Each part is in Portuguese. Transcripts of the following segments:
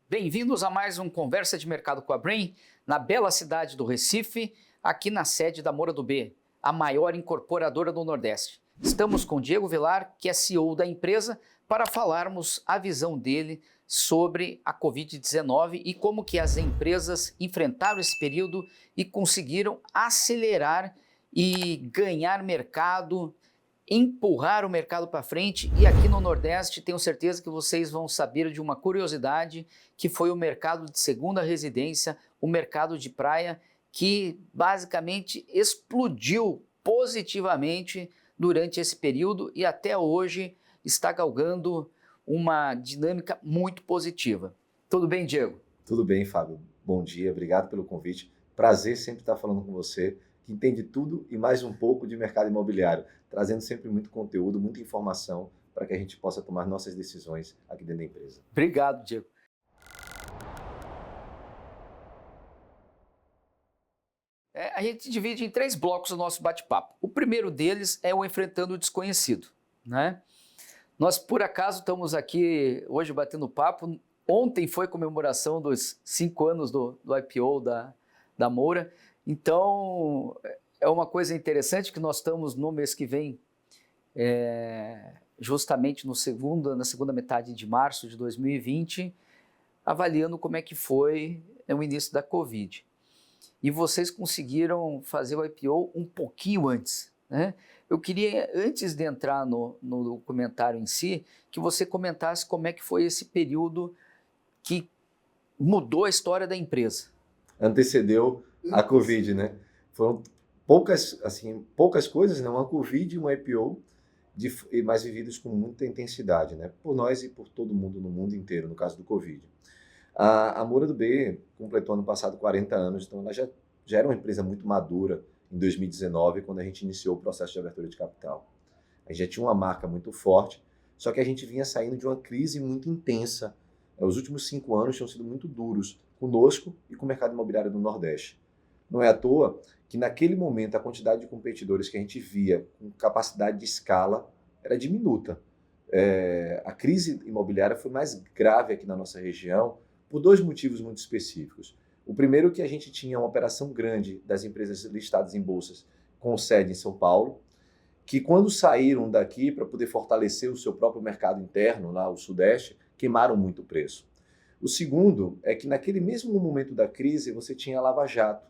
Bem-vindos a mais um Conversa de Mercado com a Brain, na bela cidade do Recife, aqui na sede da Moura do B, a maior incorporadora do Nordeste. Estamos com Diego Vilar, que é CEO da empresa, para falarmos a visão dele sobre a Covid-19 e como que as empresas enfrentaram esse período e conseguiram acelerar e ganhar mercado, empurrar o mercado para frente. E aqui no Nordeste tenho certeza que vocês vão saber de uma curiosidade, que foi o mercado de segunda residência, o mercado de praia, que basicamente explodiu positivamente durante esse período e até hoje está galgando uma dinâmica muito positiva. Tudo bem, Diego? Tudo bem, Fábio. Bom dia, obrigado pelo convite. Prazer sempre estar falando com você, que entende tudo e mais um pouco de mercado imobiliário, trazendo sempre muito conteúdo, muita informação para que a gente possa tomar nossas decisões aqui dentro da empresa. Obrigado, Diego. A gente divide em 3 blocos o nosso bate-papo. O primeiro deles é o Enfrentando o Desconhecido, né? Nós, por acaso, estamos aqui hoje batendo papo. Ontem foi comemoração dos 5 anos do IPO da Moura. Então, é uma coisa interessante que nós estamos no mês que vem, justamente na segunda metade de março de 2020, avaliando como é que foi o início da Covid. E vocês conseguiram fazer o IPO um pouquinho antes, né? Eu queria, antes de entrar no documentário em si, que você comentasse como é que foi esse período que mudou a história da empresa. Antecedeu a Covid, né? Foram poucas coisas, né? Uma Covid e um IPO, mas vividos com muita intensidade, né? Por nós e por todo mundo no mundo inteiro, no caso do Covid. A Moura do B completou ano passado 40 anos, então ela já era uma empresa muito madura em 2019, quando a gente iniciou o processo de abertura de capital. A gente já tinha uma marca muito forte, só que a gente vinha saindo de uma crise muito intensa. Os últimos 5 anos tinham sido muito duros conosco e com o mercado imobiliário do Nordeste. Não é à toa que naquele momento a quantidade de competidores que a gente via com capacidade de escala era diminuta. A crise imobiliária foi mais grave aqui na nossa região por 2 motivos muito específicos. O primeiro é que a gente tinha uma operação grande das empresas listadas em bolsas com sede em São Paulo, que quando saíram daqui para poder fortalecer o seu próprio mercado interno, lá o Sudeste, queimaram muito o preço. O segundo é que naquele mesmo momento da crise você tinha a Lava Jato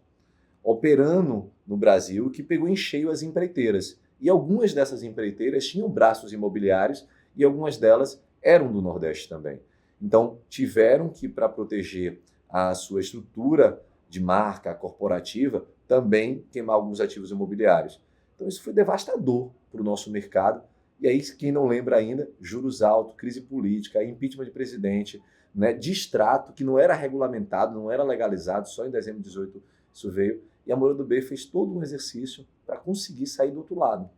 operando no Brasil, que pegou em cheio as empreiteiras. E algumas dessas empreiteiras tinham braços imobiliários e algumas delas eram do Nordeste também. Então, tiveram que, para proteger a sua estrutura de marca corporativa, também queimar alguns ativos imobiliários. Então, isso foi devastador para o nosso mercado. E aí, quem não lembra ainda, juros altos, crise política, impeachment de presidente, né, distrato que não era regulamentado, não era legalizado, só em dezembro de 2018 isso veio. E a Moura do B fez todo um exercício para conseguir sair do outro lado.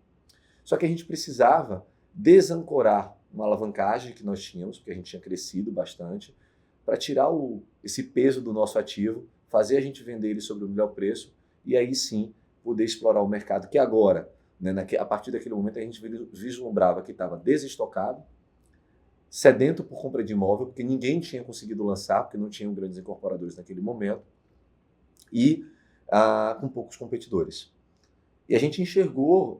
Só que a gente precisava desancorar uma alavancagem que nós tínhamos, porque a gente tinha crescido bastante, para tirar esse peso do nosso ativo, fazer a gente vender ele sobre o melhor preço e aí sim poder explorar o mercado que agora, né, a partir daquele momento, a gente vislumbrava que estava desestocado, sedento por compra de imóvel, porque ninguém tinha conseguido lançar, porque não tinham grandes incorporadores naquele momento, e com poucos competidores. E a gente enxergou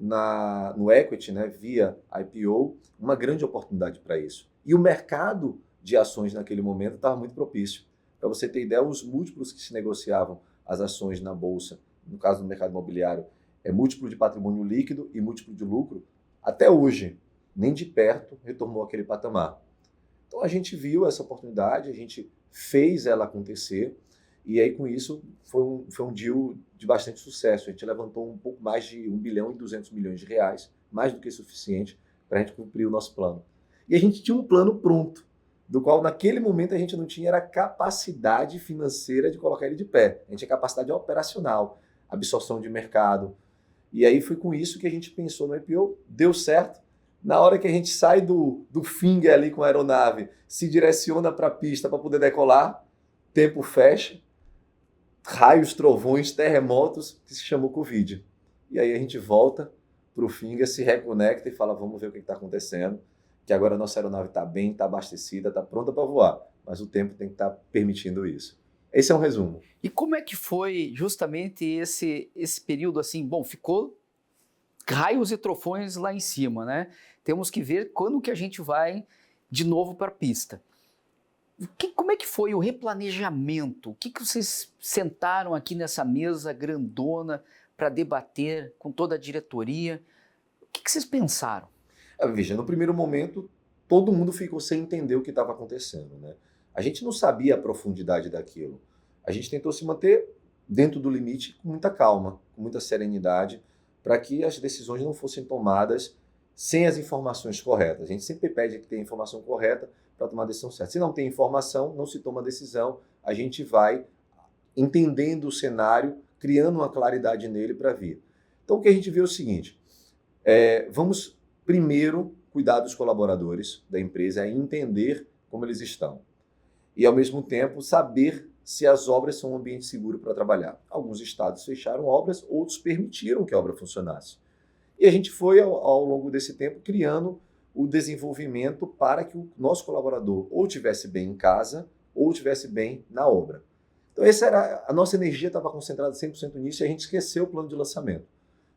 no equity, né, via IPO, uma grande oportunidade para isso. E o mercado de ações naquele momento estava muito propício. Para você ter ideia, os múltiplos que se negociavam as ações na Bolsa, no caso do mercado imobiliário, múltiplo de patrimônio líquido e múltiplo de lucro, até hoje, nem de perto retornou àquele patamar. Então a gente viu essa oportunidade, a gente fez ela acontecer, e aí com isso foi um deal de bastante sucesso. A gente levantou um pouco mais de 1 bilhão e 200 milhões de reais, mais do que suficiente para a gente cumprir o nosso plano. E a gente tinha um plano pronto, do qual naquele momento a gente não tinha era capacidade financeira de colocar ele de pé. A gente tinha capacidade operacional, absorção de mercado. E aí foi com isso que a gente pensou no IPO, deu certo, Na hora que a gente sai do finger ali com a aeronave, se direciona para a pista para poder decolar, tempo fecha, raios, trovões, terremotos, que se chamou Covid. E aí a gente volta para o finger, se reconecta e fala, vamos ver o que está acontecendo, que agora a nossa aeronave está bem, está abastecida, está pronta para voar, mas o tempo tem que estar permitindo isso. Esse é um resumo. E como é que foi justamente esse período assim? Bom, ficou raios e trovões lá em cima, né? Temos que ver quando que a gente vai de novo para a pista. Como é que foi o replanejamento? O que vocês sentaram aqui nessa mesa grandona para debater com toda a diretoria? O que vocês pensaram? Veja, no primeiro momento, todo mundo ficou sem entender o que estava acontecendo, né? A gente não sabia a profundidade daquilo. A gente tentou se manter dentro do limite com muita calma, com muita serenidade, para que as decisões não fossem tomadas sem as informações corretas. A gente sempre pede que tenha a informação correta para tomar a decisão certa. Se não tem informação, não se toma a decisão, a gente vai entendendo o cenário, criando uma claridade nele para vir. Então, o que a gente vê é o seguinte, vamos primeiro cuidar dos colaboradores da empresa, entender como eles estão. E, ao mesmo tempo, saber se as obras são um ambiente seguro para trabalhar. Alguns estados fecharam obras, outros permitiram que a obra funcionasse. E a gente foi, ao longo desse tempo, criando o desenvolvimento para que o nosso colaborador ou estivesse bem em casa ou estivesse bem na obra. Então, a nossa energia estava concentrada 100% nisso e a gente esqueceu o plano de lançamento.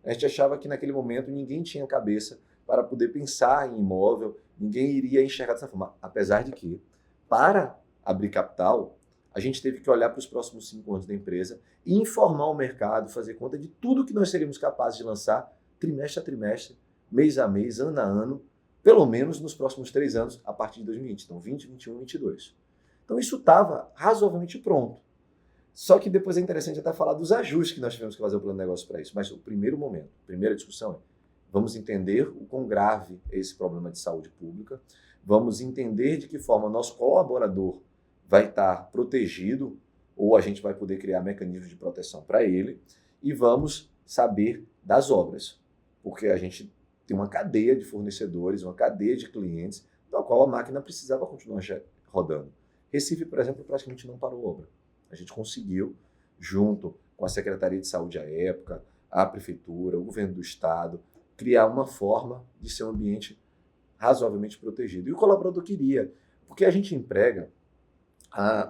A gente achava que, naquele momento, ninguém tinha cabeça para poder pensar em imóvel, ninguém iria enxergar dessa forma. Apesar de que, para abrir capital, a gente teve que olhar para os próximos 5 anos da empresa e informar o mercado, fazer conta de tudo que nós seríamos capazes de lançar trimestre a trimestre, mês a mês, ano a ano, pelo menos nos próximos 3 anos, a partir de 2020. Então, 20, 21, 22. Então, isso estava razoavelmente pronto. Só que depois é interessante até falar dos ajustes que nós tivemos que fazer o plano de negócio para isso. Mas o primeiro momento, a primeira discussão é, vamos entender o quão grave é esse problema de saúde pública, vamos entender de que forma nosso colaborador vai estar protegido, ou a gente vai poder criar mecanismos de proteção para ele, e vamos saber das obras, porque a gente tem uma cadeia de fornecedores, uma cadeia de clientes, da qual a máquina precisava continuar rodando. Recife, por exemplo, praticamente não parou obra. A gente conseguiu, junto com a Secretaria de Saúde à época, a Prefeitura, o Governo do Estado, criar uma forma de ser um ambiente razoavelmente protegido. E o colaborador queria, porque a gente emprega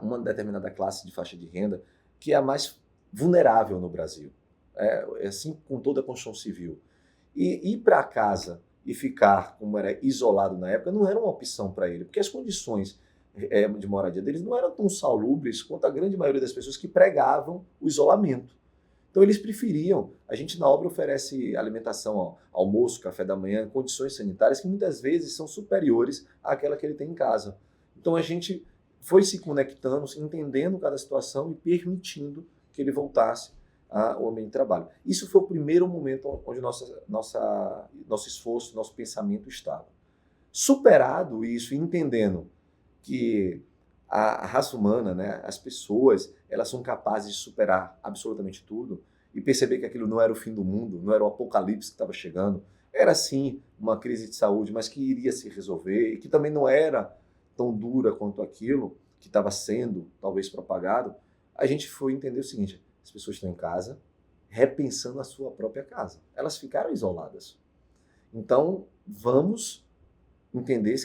uma determinada classe de faixa de renda que é a mais vulnerável no Brasil. É assim com toda a construção civil. E ir para casa e ficar, como era isolado na época, não era uma opção para ele, porque as condições de moradia deles não eram tão salubres quanto a grande maioria das pessoas que pregavam o isolamento. Então eles preferiam, a gente na obra oferece alimentação, almoço, café da manhã, condições sanitárias que muitas vezes são superiores àquela que ele tem em casa. Então a gente foi se conectando, entendendo cada situação e permitindo que ele voltasse ao ambiente de trabalho. Isso foi o primeiro momento onde nosso esforço, nosso pensamento estava. Superado isso, entendendo que a raça humana, né, as pessoas, elas são capazes de superar absolutamente tudo e perceber que aquilo não era o fim do mundo, não era o apocalipse que estava chegando, era sim uma crise de saúde, mas que iria se resolver e que também não era tão dura quanto aquilo que estava sendo, talvez, propagado. A gente foi entender o seguinte, as pessoas estão em casa, repensando a sua própria casa. Elas ficaram isoladas. Então, vamos entender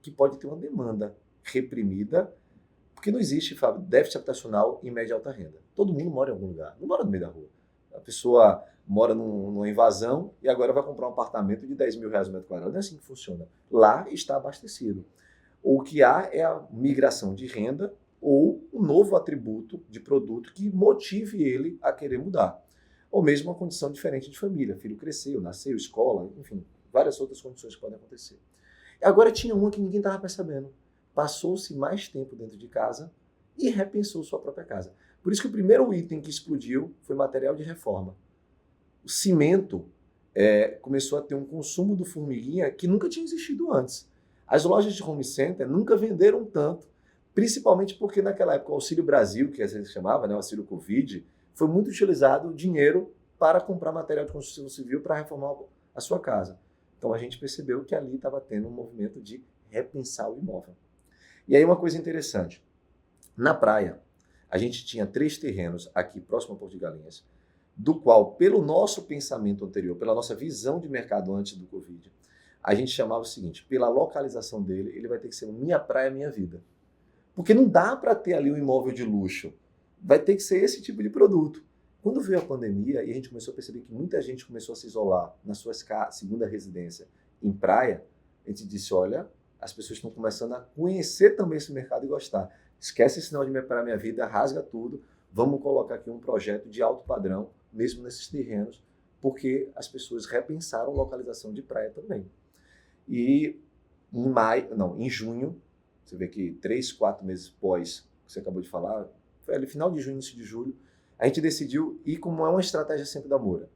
que pode ter uma demanda reprimida, porque não existe, Fábio, déficit habitacional em média e alta renda. Todo mundo mora em algum lugar, não mora no meio da rua. A pessoa mora numa invasão e agora vai comprar um apartamento de 10 mil reais o metro quadrado. Não é assim que funciona. Lá está abastecido. O que há é a migração de renda ou um novo atributo de produto que motive ele a querer mudar. Ou mesmo uma condição diferente de família. Filho cresceu, nasceu, escola, enfim, várias outras condições que podem acontecer. Agora tinha uma que ninguém estava percebendo. Passou-se mais tempo dentro de casa e repensou sua própria casa. Por isso que o primeiro item que explodiu foi material de reforma. O cimento começou a ter um consumo do formiguinha que nunca tinha existido antes. As lojas de home center nunca venderam tanto, principalmente porque naquela época o Auxílio Brasil, que a gente chamava, né, o Auxílio Covid, foi muito utilizado o dinheiro para comprar material de construção civil para reformar a sua casa. Então a gente percebeu que ali estava tendo um movimento de repensar o imóvel. E aí uma coisa interessante, na praia, a gente tinha 3 terrenos aqui próximo a Porto de Galinhas, do qual, pelo nosso pensamento anterior, pela nossa visão de mercado antes do Covid, a gente chamava o seguinte, pela localização dele, ele vai ter que ser minha praia, minha vida. Porque não dá para ter ali um imóvel de luxo, vai ter que ser esse tipo de produto. Quando veio a pandemia e a gente começou a perceber que muita gente começou a se isolar na sua segunda residência em praia, a gente disse, olha, as pessoas estão começando a conhecer também esse mercado e gostar. Esquece esse sinal de minha praia, minha vida, rasga tudo, vamos colocar aqui um projeto de alto padrão, mesmo nesses terrenos, porque as pessoas repensaram localização de praia também. E em junho, você vê que 3, 4 meses pós, que você acabou de falar, foi ali final de junho, início de julho, a gente decidiu ir como é uma estratégia sempre da Moura.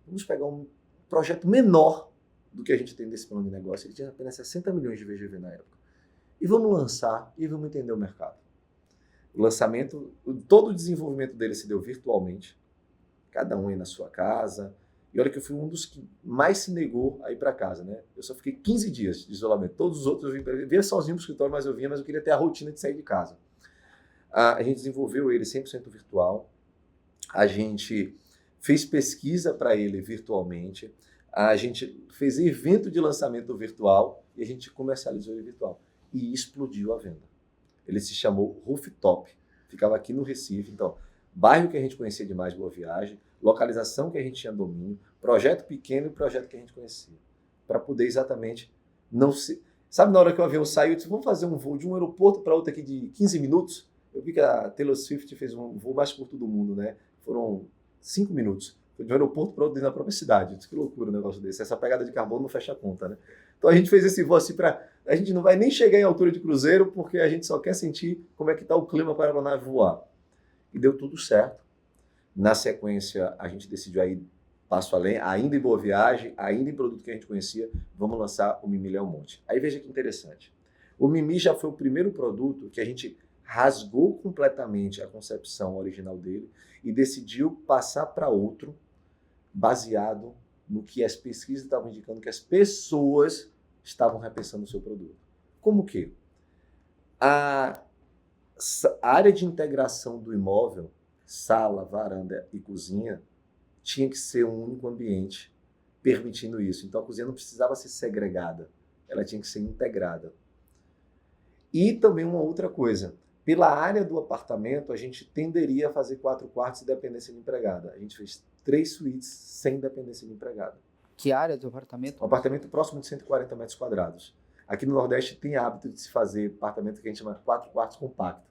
Vamos pegar um projeto menor do que a gente tem desse plano de negócio. Ele tinha apenas 60 milhões de VGV na época. E vamos lançar e vamos entender o mercado. O lançamento, todo o desenvolvimento dele se deu virtualmente, cada um aí na sua casa. E olha que eu fui um dos que mais se negou a ir para casa, né? Eu só fiquei 15 dias de isolamento. Todos os outros eu vinha sozinho para o escritório, mas eu queria ter a rotina de sair de casa. A gente desenvolveu ele 100% virtual. A gente fez pesquisa para ele virtualmente. A gente fez evento de lançamento virtual e a gente comercializou ele virtual. E explodiu a venda. Ele se chamou Rooftop. Ficava aqui no Recife. Então, bairro que a gente conhecia demais, Boa Viagem, localização que a gente tinha domínio, projeto pequeno e projeto que a gente conhecia. Para poder exatamente não se... Sabe, na hora que o avião saiu, eu disse, vamos fazer um voo de um aeroporto para outro aqui de 15 minutos? Eu vi que a Taylor Swift fez um voo mais curto do mundo, né? Foram 5 minutos. Foi de um aeroporto para outro na própria cidade. Eu disse, que loucura um negócio desse. Essa pegada de carbono não fecha a conta, né? Então a gente fez esse voo assim para... A gente não vai nem chegar em altura de cruzeiro porque a gente só quer sentir como é que está o clima para a aeronave voar. E deu tudo certo. Na sequência, a gente decidiu aí, passo além, ainda em Boa Viagem, ainda em produto que a gente conhecia, vamos lançar o Mimi Leão Monte. Aí veja que interessante. O Mimi já foi o primeiro produto que a gente rasgou completamente a concepção original dele e decidiu passar para outro, baseado no que as pesquisas estavam indicando que as pessoas estavam repensando o seu produto. Como que? A área de integração do imóvel, sala, varanda e cozinha, tinha que ser um único ambiente, permitindo isso. Então a cozinha não precisava ser segregada, ela tinha que ser integrada. E também uma outra coisa, pela área do apartamento, a gente tenderia a fazer 4 quartos e dependência de empregada. A gente fez 3 suítes sem dependência de empregada. Que área do apartamento? Um apartamento próximo de 140 metros quadrados. Aqui no Nordeste tem hábito de se fazer apartamento que a gente chama 4 quartos compacto.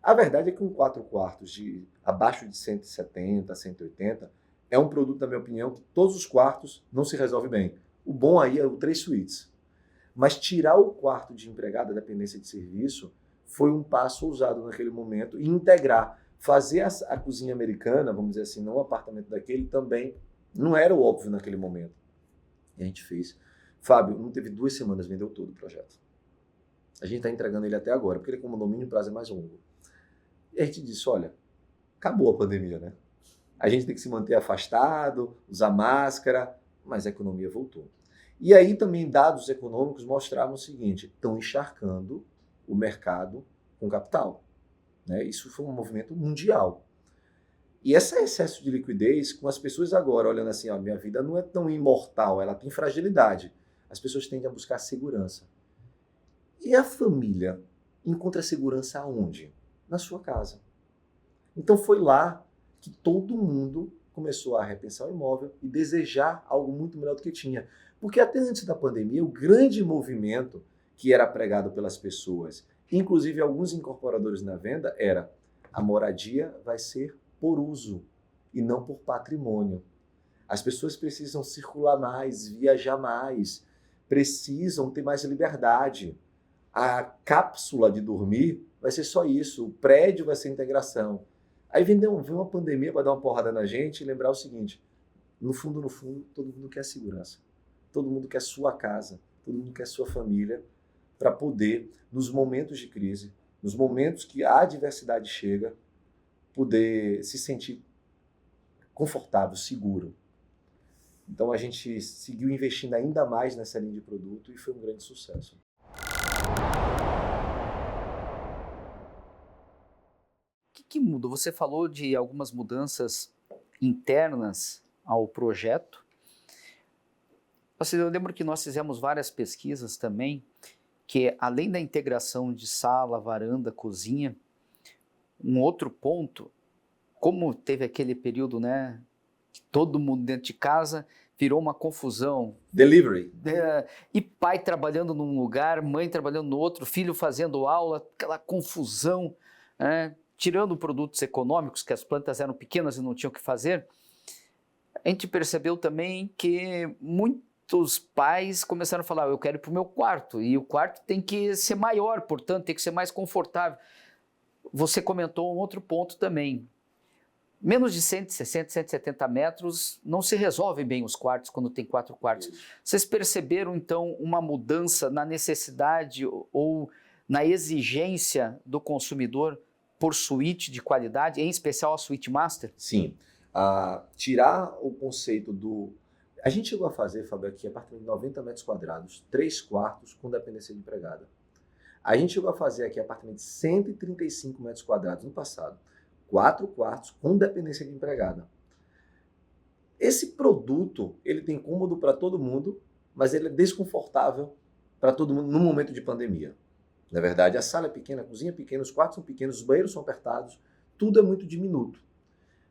A verdade é que um 4 quartos de abaixo de 170, 180 é um produto, na minha opinião, que todos os quartos não se resolve bem. O bom aí é o 3 suítes. Mas tirar o quarto de empregada, dependência de serviço, foi um passo ousado naquele momento e integrar. Fazer a cozinha americana, vamos dizer assim, não o apartamento daquele, também não era o óbvio naquele momento. E a gente fez. Fábio, não teve 2 semanas, vendeu todo o projeto. A gente está entregando ele até agora, porque ele como domínio o prazo é mais longo. E a gente disse, olha, acabou a pandemia, né? A gente tem que se manter afastado, usar máscara, mas a economia voltou. E aí também dados econômicos mostravam o seguinte, estão encharcando o mercado com capital. Né? Isso foi um movimento mundial. E esse excesso de liquidez, com as pessoas agora olhando assim, ó, minha vida não é tão imortal, ela tem fragilidade. As pessoas tendem a buscar segurança. E a família encontra segurança aonde? Na sua casa. Então foi lá que todo mundo começou a repensar o imóvel e desejar algo muito melhor do que tinha. Porque até antes da pandemia, o grande movimento que era pregado pelas pessoas, inclusive alguns incorporadores na venda, era a moradia vai ser por uso e não por patrimônio. As pessoas precisam circular mais, viajar mais, precisam ter mais liberdade. A cápsula de dormir vai ser só isso, o prédio vai ser integração. Aí vem uma pandemia para dar uma porrada na gente e lembrar o seguinte, no fundo, todo mundo quer segurança. Todo mundo quer sua casa, todo mundo quer sua família, para poder, nos momentos de crise, nos momentos que a adversidade chega, poder se sentir confortável, seguro. Então a gente seguiu investindo ainda mais nessa linha de produto e foi um grande sucesso. O que mudou? Você falou de algumas mudanças internas ao projeto. Eu lembro que nós fizemos várias pesquisas também, que além da integração de sala, varanda, cozinha, um outro ponto, como teve aquele período, né, que todo mundo dentro de casa virou uma confusão. Delivery. E pai trabalhando num lugar, mãe trabalhando no outro, filho fazendo aula, aquela confusão, né, tirando produtos econômicos, que as plantas eram pequenas e não tinham o que fazer. A gente percebeu também que muitos pais começaram a falar, eu quero ir para o meu quarto, e o quarto tem que ser maior, portanto, tem que ser mais confortável. Você comentou um outro ponto também. Menos de 160, 170 metros não se resolvem bem os quartos quando tem 4 quartos. Vocês perceberam, então, uma mudança na necessidade ou na exigência do consumidor por suíte de qualidade, em especial a suíte master? Sim. Tirar o conceito do... A gente chegou a fazer, Fábio, aqui apartamento de 90 metros quadrados, 3 quartos com dependência de empregada. A gente chegou a fazer aqui apartamento de 135 metros quadrados no passado, 4 quartos com dependência de empregada. Esse produto, ele tem cômodo para todo mundo, mas ele é desconfortável para todo mundo no momento de pandemia. Na verdade, a sala é pequena, a cozinha é pequena, os quartos são pequenos, os banheiros são apertados, tudo é muito diminuto.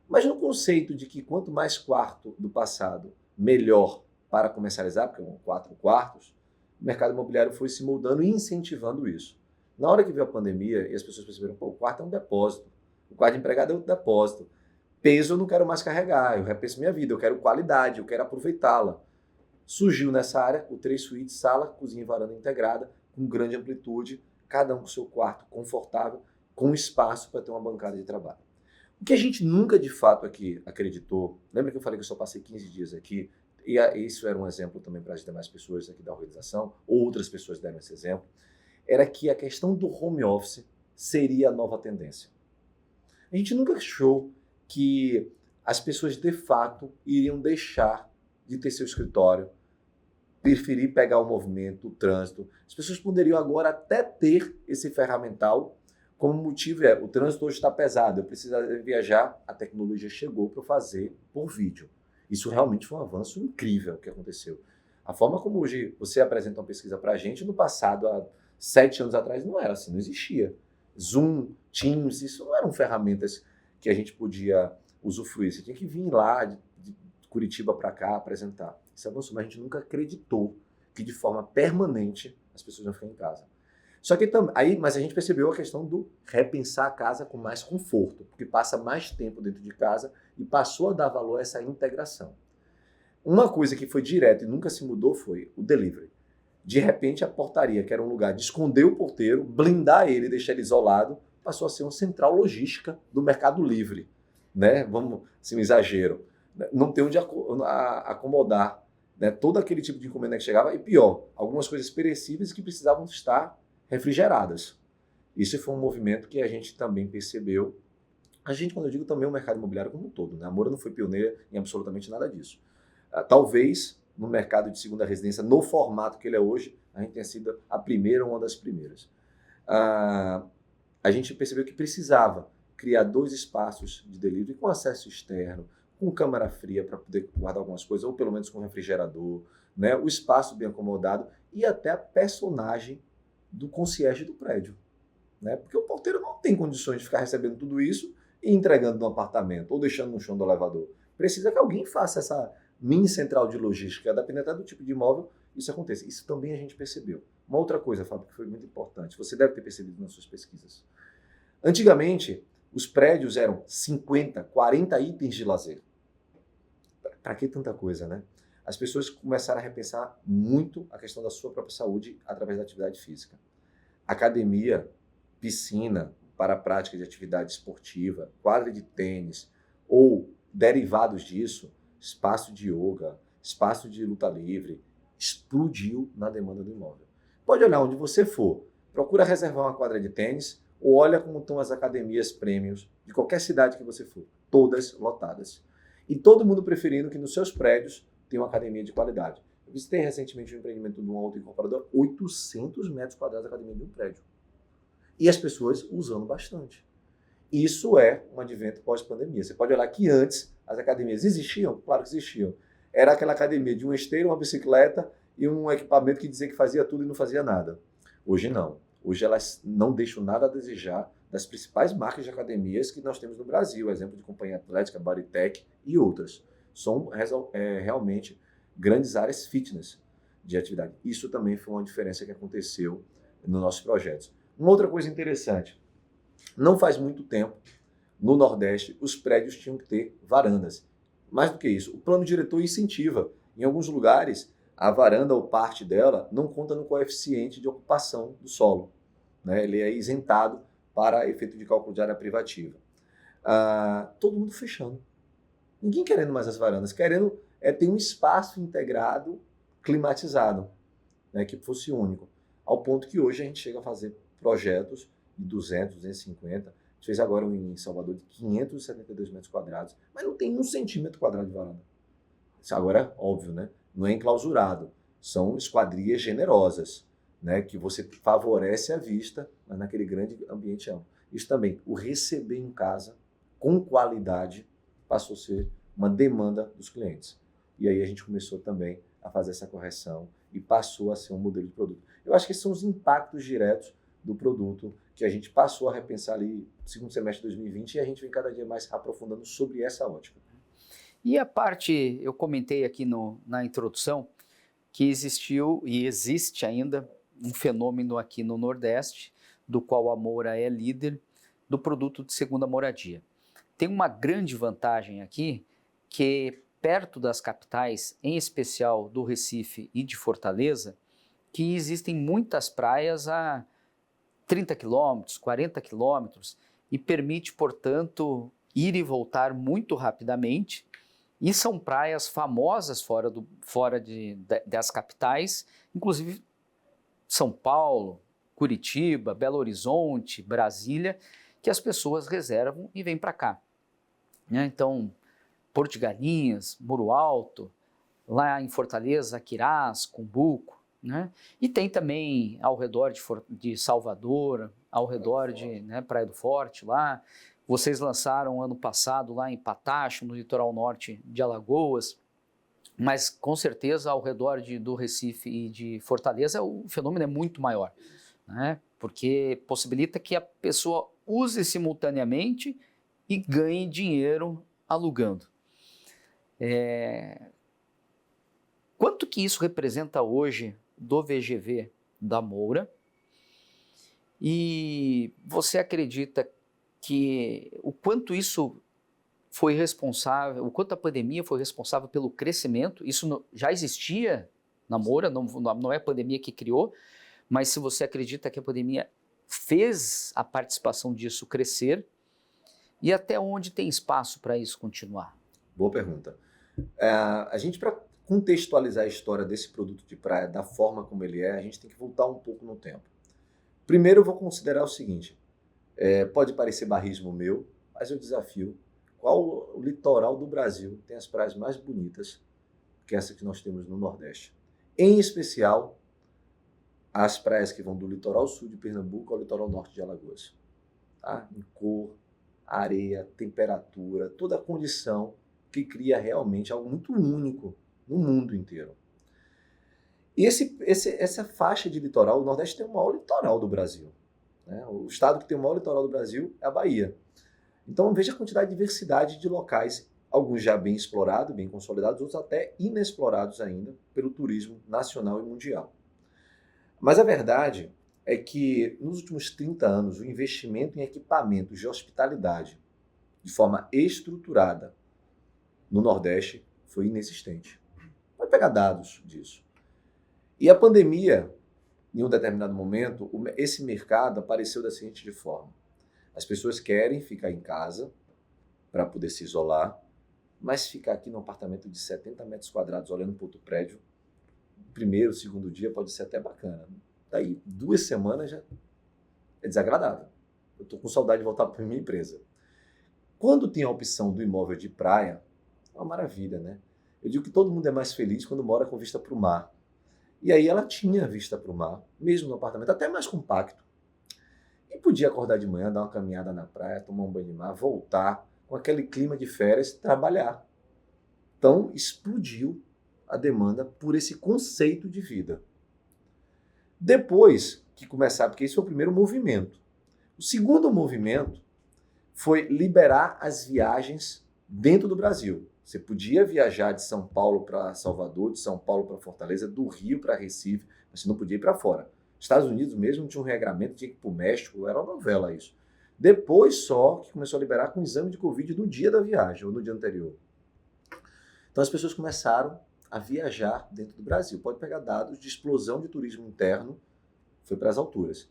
Mas no conceito de que quanto mais quarto do passado, melhor para comercializar, porque são 4 quartos, o mercado imobiliário foi se moldando e incentivando isso. Na hora que veio a pandemia e as pessoas perceberam, o quarto é um depósito, o quarto de empregado é outro depósito, peso eu não quero mais carregar, eu repenso minha vida, eu quero qualidade, eu quero aproveitá-la. Surgiu nessa área o 3 suítes, sala, cozinha e varanda integrada, com grande amplitude, cada um com seu quarto confortável, com espaço para ter uma bancada de trabalho. O que a gente nunca de fato aqui acreditou, lembra que eu falei que eu só passei 15 dias aqui, e isso era um exemplo também para as demais pessoas aqui da organização, outras pessoas deram esse exemplo, era que a questão do home office seria a nova tendência. A gente nunca achou que as pessoas de fato iriam deixar de ter seu escritório, preferir pegar o movimento, o trânsito. As pessoas poderiam agora até ter esse ferramental, como motivo o trânsito hoje está pesado, eu preciso viajar, a tecnologia chegou para eu fazer por vídeo. Isso realmente foi um avanço incrível que aconteceu. A forma como hoje você apresenta uma pesquisa para a gente, no passado, há 7 anos atrás, não era assim, não existia. Zoom, Teams, isso não eram ferramentas que a gente podia usufruir. Você tinha que vir lá de Curitiba para cá apresentar. Isso avançou, mas a gente nunca acreditou que de forma permanente as pessoas iam ficar em casa. Só que mas a gente percebeu a questão do repensar a casa com mais conforto, porque passa mais tempo dentro de casa e passou a dar valor a essa integração. Uma coisa que foi direto e nunca se mudou foi o delivery. De repente, a portaria, que era um lugar de esconder o porteiro, blindar ele, deixar ele isolado, passou a ser uma central logística do Mercado Livre. Né? Vamos, assim, um exagero. Não tem onde acomodar, né, todo aquele tipo de encomenda que chegava, e pior, algumas coisas perecíveis que precisavam estar refrigeradas. Isso foi um movimento que a gente também percebeu. A gente, quando eu digo também o mercado imobiliário como um todo, né? A Moura não foi pioneira em absolutamente nada disso. Talvez no mercado de segunda residência, no formato que ele é hoje, a gente tenha sido a primeira ou uma das primeiras. A gente percebeu que precisava criar 2 espaços de delivery com acesso externo, com câmara fria para poder guardar algumas coisas, ou pelo menos com refrigerador, né? O espaço bem acomodado e até a personagem do concierge do prédio. Né? Porque o porteiro não tem condições de ficar recebendo tudo isso e entregando no apartamento ou deixando no chão do elevador. Precisa que alguém faça essa mini central de logística, dependendo até do tipo de imóvel, isso aconteça. Isso também a gente percebeu. Uma outra coisa, Fábio, que foi muito importante, você deve ter percebido nas suas pesquisas. Antigamente, os prédios eram 50, 40 itens de lazer. Para que tanta coisa, né? As pessoas começaram a repensar muito a questão da sua própria saúde através da atividade física. Academia, piscina para a prática de atividade esportiva, quadra de tênis ou derivados disso, espaço de yoga, espaço de luta livre, explodiu na demanda do imóvel. Pode olhar onde você for, procura reservar uma quadra de tênis ou olha como estão as academias premiums de qualquer cidade que você for, todas lotadas. E todo mundo preferindo que nos seus prédios ter uma academia de qualidade. Eu visitei recentemente um empreendimento de um autoincorporador, 800 metros quadrados de academia de um prédio. E as pessoas usando bastante. Isso é um advento pós-pandemia. Você pode olhar que antes as academias existiam? Claro que existiam. Era aquela academia de uma esteira, uma bicicleta e um equipamento que dizia que fazia tudo e não fazia nada. Hoje não. Hoje elas não deixam nada a desejar das principais marcas de academias que nós temos no Brasil, exemplo de Companhia Atlética, Bodytech e outras. São realmente grandes áreas fitness de atividade. Isso também foi uma diferença que aconteceu nos nossos projetos. Uma outra coisa interessante, não faz muito tempo, no Nordeste, os prédios tinham que ter varandas. Mais do que isso, o plano diretor incentiva. Em alguns lugares, a varanda ou parte dela não conta no coeficiente de ocupação do solo, né? Ele é isentado para efeito de cálculo de área privativa. Todo mundo fechando. Ninguém querendo mais as varandas, querendo ter um espaço integrado, climatizado, né, que fosse único. Ao ponto que hoje a gente chega a fazer projetos de 200, 250. A gente fez agora um em Salvador de 572 metros quadrados, mas não tem 1 centímetro quadrado de varanda. Isso agora, óbvio, né? Não é enclausurado. São esquadrias generosas, né, que você favorece a vista, mas naquele grande ambiente amplo. Isso também, o receber em casa com qualidade passou a ser uma demanda dos clientes. E aí a gente começou também a fazer essa correção e passou a ser um modelo de produto. Eu acho que esses são os impactos diretos do produto que a gente passou a repensar ali no segundo semestre de 2020 e a gente vem cada dia mais aprofundando sobre essa ótica. E a parte, eu comentei aqui na introdução, que existiu e existe ainda um fenômeno aqui no Nordeste, do qual a Moura é líder, do produto de segunda moradia. Tem uma grande vantagem aqui, que perto das capitais, em especial do Recife e de Fortaleza, que existem muitas praias a 30 quilômetros, 40 quilômetros, e permite, portanto, ir e voltar muito rapidamente. E são praias famosas fora das capitais, inclusive São Paulo, Curitiba, Belo Horizonte, Brasília, que as pessoas reservam e vêm para cá. Então, Porto de Galinhas, Muro Alto, lá em Fortaleza, Aquirás, Cumbuco, né? E tem também ao redor de Salvador, ao redor de Praia do Forte, lá. Vocês lançaram ano passado lá em Patacho, no litoral norte de Alagoas, mas com certeza ao redor do Recife e de Fortaleza o fenômeno é muito maior, né? Porque possibilita que a pessoa use simultaneamente e ganhe dinheiro alugando. Quanto que isso representa hoje do VGV da Moura? E você acredita que o quanto isso foi responsável, o quanto a pandemia foi responsável pelo crescimento? Isso já existia na Moura, não é a pandemia que criou, mas se você acredita que a pandemia fez a participação disso crescer, e até onde tem espaço para isso continuar? Boa pergunta. A gente, para contextualizar a história desse produto de praia da forma como ele é, a gente tem que voltar um pouco no tempo. Primeiro eu vou considerar o seguinte, pode parecer barrismo meu, mas eu desafio, qual o litoral do Brasil tem as praias mais bonitas que essa que nós temos no Nordeste? Em especial, as praias que vão do litoral sul de Pernambuco ao litoral norte de Alagoas. Tá? Em cor, areia, temperatura, toda a condição que cria realmente algo muito único no mundo inteiro. E essa faixa de litoral, o Nordeste tem o maior litoral do Brasil, né? O estado que tem o maior litoral do Brasil é a Bahia. Então veja a quantidade de diversidade de locais, alguns já bem explorados, bem consolidados, outros até inexplorados ainda pelo turismo nacional e mundial. Mas a verdade é que nos últimos 30 anos o investimento em equipamentos de hospitalidade de forma estruturada no Nordeste foi inexistente. Pode pegar dados disso. E a pandemia, em um determinado momento, esse mercado apareceu da seguinte forma. As pessoas querem ficar em casa para poder se isolar, mas ficar aqui num apartamento de 70 metros quadrados olhando para outro prédio, primeiro, segundo dia pode ser até bacana. Daí 2 semanas já é desagradável. Eu estou com saudade de voltar para a minha empresa. Quando tem a opção do imóvel de praia, é uma maravilha, né? Eu digo que todo mundo é mais feliz quando mora com vista para o mar. E aí ela tinha vista para o mar, mesmo no apartamento, até mais compacto. E podia acordar de manhã, dar uma caminhada na praia, tomar um banho de mar, voltar com aquele clima de férias, trabalhar. Então, explodiu a demanda por esse conceito de vida. Depois que começar, porque esse foi o primeiro movimento. O segundo movimento foi liberar as viagens dentro do Brasil. Você podia viajar de São Paulo para Salvador, de São Paulo para Fortaleza, do Rio para Recife, mas você não podia ir para fora. Estados Unidos mesmo tinha um regramento, tinha que ir para o México, era uma novela isso. Depois só que começou a liberar com exame de Covid no dia da viagem, ou no dia anterior. Então as pessoas começaram a viajar dentro do Brasil. Pode pegar dados de explosão de turismo interno, foi para as alturas.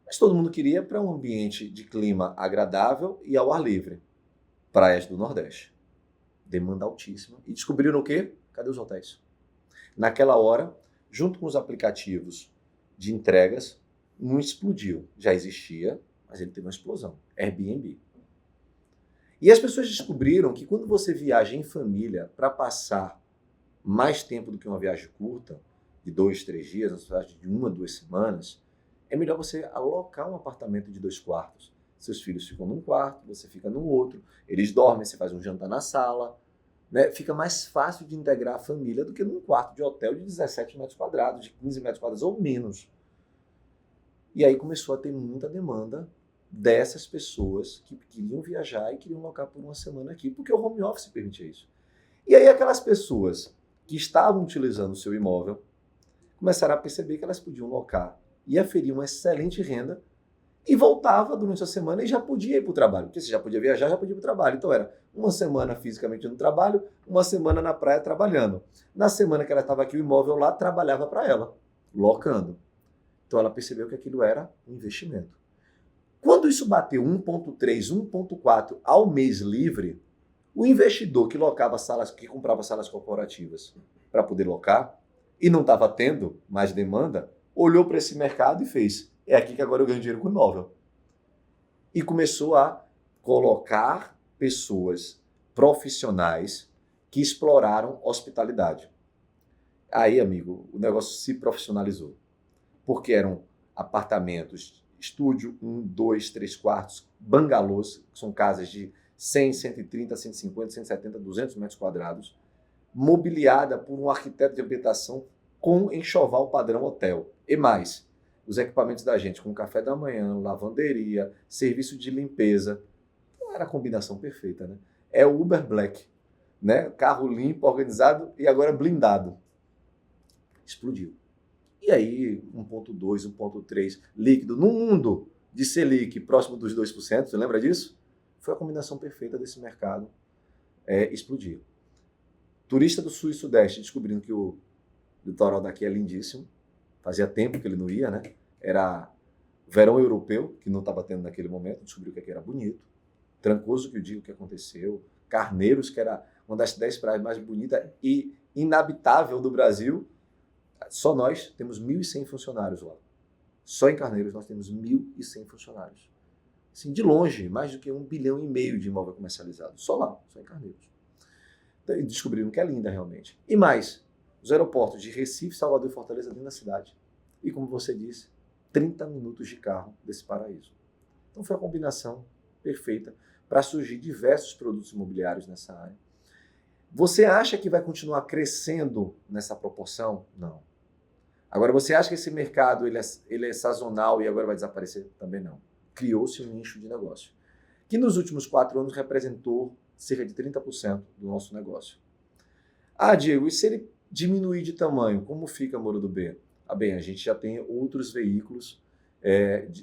Mas todo mundo queria ir para um ambiente de clima agradável e ao ar livre. Praias do Nordeste. Demanda altíssima. E descobriram o quê? Cadê os hotéis? Naquela hora, junto com os aplicativos de entregas, um explodiu. Já existia, mas ele teve uma explosão. Airbnb. E as pessoas descobriram que quando você viaja em família para passar mais tempo do que uma viagem curta, de 2, 3 dias, uma viagem de 1 a 2 semanas, é melhor você alocar um apartamento de 2 quartos. Seus filhos ficam num quarto, você fica no outro, eles dormem, você faz um jantar na sala, né? Fica mais fácil de integrar a família do que num quarto de hotel de 17 metros quadrados, de 15 metros quadrados ou menos. E aí começou a ter muita demanda dessas pessoas que queriam viajar e queriam alocar por uma semana aqui, porque o home office permitia isso. E aí aquelas pessoas que estavam utilizando o seu imóvel começaram a perceber que elas podiam locar e aferir uma excelente renda e voltava durante a semana e já podia ir para o trabalho. Porque você já podia viajar, já podia ir para o trabalho. Então era uma semana fisicamente no trabalho, uma semana na praia trabalhando. Na semana que ela estava aqui, o imóvel lá trabalhava para ela, locando. Então ela percebeu que aquilo era um investimento. Quando isso bateu 1,3, 1,4 ao mês livre, o investidor que locava salas, que comprava salas corporativas para poder locar e não estava tendo mais demanda, olhou para esse mercado e fez: é aqui que agora eu ganho dinheiro com imóvel. E começou a colocar pessoas profissionais que exploraram hospitalidade. Aí, amigo, o negócio se profissionalizou. Porque eram apartamentos, estúdio, 1, 2, 3 quartos, bangalôs, que são casas de 100, 130, 150, 170, 200 metros quadrados, mobiliada por um arquiteto de habitação com enxoval padrão hotel. E mais, os equipamentos da gente com café da manhã, lavanderia, serviço de limpeza. Então era a combinação perfeita, né? É o Uber Black, né? Carro limpo, organizado e agora blindado. Explodiu. E aí, 1,2, 1,3 líquido no mundo de Selic próximo dos 2%, você lembra disso? Foi a combinação perfeita desse mercado explodir. Turista do Sul e Sudeste descobrindo que o litoral daqui é lindíssimo. Fazia tempo que ele não ia, né? Era verão europeu, que não estava tendo naquele momento, descobriu que aqui era bonito. Trancoso, que eu digo que aconteceu. Carneiros, que era uma das 10 praias mais bonitas e inabitável do Brasil. Só nós temos 1.100 funcionários lá. Só em Carneiros nós temos 1.100 funcionários. Assim, de longe, mais do que 1,5 bilhão de imóvel comercializado. Só lá, só em Carneiros. Então, e descobriram que é linda realmente. E mais, os aeroportos de Recife, Salvador e Fortaleza dentro da cidade. E como você disse, 30 minutos de carro desse paraíso. Então foi a combinação perfeita para surgir diversos produtos imobiliários nessa área. Você acha que vai continuar crescendo nessa proporção? Não. Agora, você acha que esse mercado ele é sazonal e agora vai desaparecer? Também não. Criou-se um nicho de negócio, que nos últimos 4 anos representou cerca de 30% do nosso negócio. Ah, Diego, e se ele diminuir de tamanho, como fica a Moro do B? Ah, bem, a gente já tem outros veículos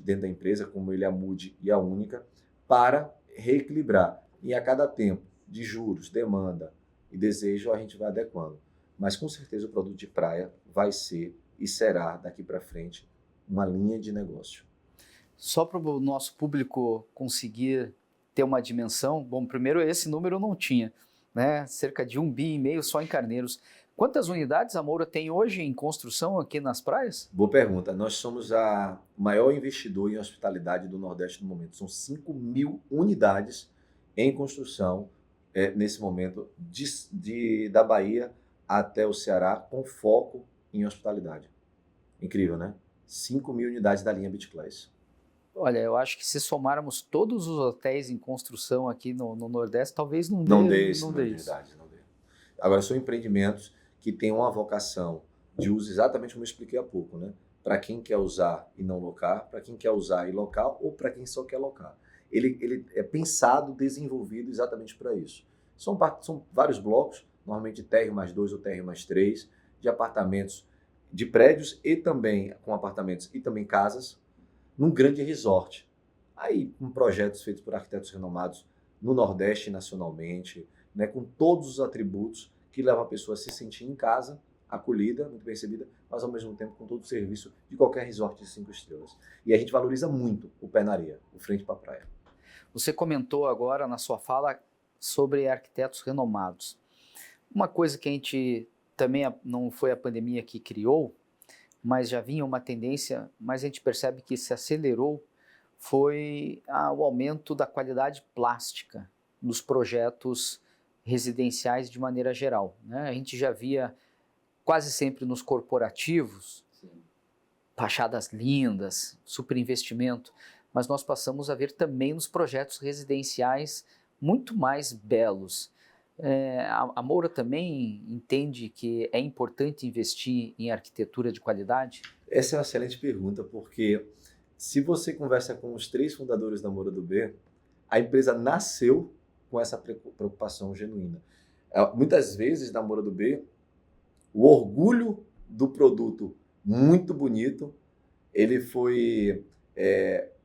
dentro da empresa, como ele, a Mood e a Única, para reequilibrar. E a cada tempo de juros, demanda e desejo, a gente vai adequando. Mas com certeza o produto de praia vai ser e será daqui para frente uma linha de negócio. Só para o nosso público conseguir ter uma dimensão, bom, primeiro esse número eu não tinha, né? Cerca de 1,5 bi só em Carneiros. Quantas unidades a Moura tem hoje em construção aqui nas praias? Boa pergunta. Nós somos o maior investidor em hospitalidade do Nordeste no momento. São 5.000 unidades em construção nesse momento, da Bahia até o Ceará, com foco em hospitalidade. Incrível, né? 5.000 unidades da linha Beach Class. Olha, eu acho que se somarmos todos os hotéis em construção aqui no Nordeste, talvez não Não dê, dê esse não número dê de isso. unidades, não dê. Agora, são empreendimentos que têm uma vocação de uso exatamente como eu expliquei há pouco, né? Para quem quer usar e não locar, para quem quer usar e local, ou para quem só quer locar. Ele é pensado, desenvolvido exatamente para isso. São vários blocos, normalmente térreo mais 2 ou térreo mais 3, de apartamentos, de prédios e também com apartamentos e também casas, num grande resort. Aí, com projetos feitos por arquitetos renomados no Nordeste e nacionalmente, né, com todos os atributos que levam a pessoa a se sentir em casa, acolhida, muito bem recebida, mas ao mesmo tempo com todo o serviço de qualquer resort de 5 estrelas. E a gente valoriza muito o pé na areia, o frente para a praia. Você comentou agora na sua fala sobre arquitetos renomados. Uma coisa que a gente também não foi a pandemia que criou, mas já vinha uma tendência, mas a gente percebe que se acelerou, foi o aumento da qualidade plástica nos projetos residenciais de maneira geral, né? A gente já via quase sempre nos corporativos, fachadas lindas, super investimento, mas nós passamos a ver também nos projetos residenciais muito mais belos. A Moura também entende que é importante investir em arquitetura de qualidade? Essa é uma excelente pergunta, porque se você conversa com os 3 fundadores da Moura do B, a empresa nasceu com essa preocupação genuína. Muitas vezes, na Moura do B, o orgulho do produto muito bonito, ele